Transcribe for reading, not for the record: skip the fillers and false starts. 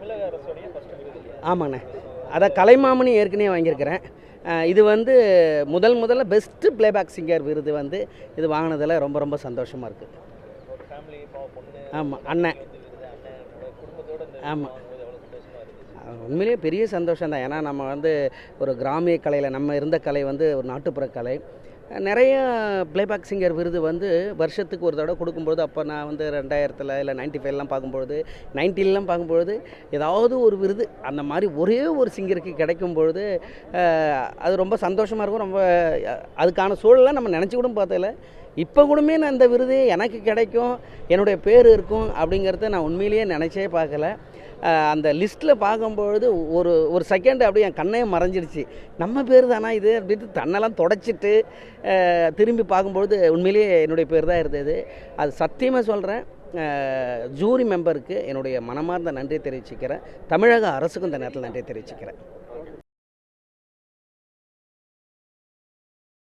தமிழக அரசுடைய ஃபர்ஸ்ட் விருது. ஆமாண்ணே, அதான் கலைமாமணி ஏற்கனவே வாங்கியிருக்கிறேன். இது வந்து முதல்ல பெஸ்ட்டு ப்ளேபேக் சிங்கர் விருது வந்து இது வாங்கினதில் ரொம்ப ரொம்ப சந்தோஷமாக இருக்குது. ஒரு ஃபேமிலி பொண்ணு. ஆமாம், அண்ணன். அண்ணனோட குடும்பத்தோட இந்த ஆமாம், வாங்கும்போது எவ்வளோ சந்தோஷமா இருந்துச்சு. உண்மையிலேயே பெரிய சந்தோஷம் தான். ஏன்னா நம்ம வந்து ஒரு கிராமிய கலையில் நம்ம இருந்த கலை வந்து ஒரு நாட்டுப்புற கலை. நிறைய ப்ளேபேக் சிங்கர் விருது வந்து வருஷத்துக்கு ஒரு தடவை கொடுக்கும்பொழுது, அப்போ நான் வந்து 2000 இல்லை 95 பார்க்கும்பொழுது, 90 பார்க்கும்பொழுது ஏதாவது ஒரு விருது அந்த மாதிரி ஒரே ஒரு சிங்கருக்கு கிடைக்கும் பொழுது அது ரொம்ப சந்தோஷமாக இருக்கும். ரொம்ப அதுக்கான சூழலாம் நம்ம நினச்சி கூட பார்த்ததில்ல. இப்போ கூடமே நான் இந்த விருது எனக்கு கிடைக்கும், என்னுடைய பேர் இருக்கும் அப்படிங்கிறத நான் உண்மையிலேயே நினச்சே பார்க்கல. அந்த லிஸ்ட்டில் பார்க்கும்பொழுது ஒரு செகண்ட் அப்படியே என் கண்ணே மறைஞ்சிடுச்சு. நம்ம பேர் தானா இது அப்படின்ட்டு தன்னெல்லாம் தொடச்சிட்டு திரும்பி பார்க்கும்பொழுது உண்மையிலேயே என்னுடைய பேர் தான் இருந்தது. அது சத்தியமாக சொல்கிறேன். ஜூரி மெம்பருக்கு என்னுடைய மனமார்ந்த நன்றியை தெரிவிச்சுக்கிறேன். தமிழக அரசுக்கும் இந்த நேரத்தில் நன்றியை தெரிவிச்சுக்கிறேன்.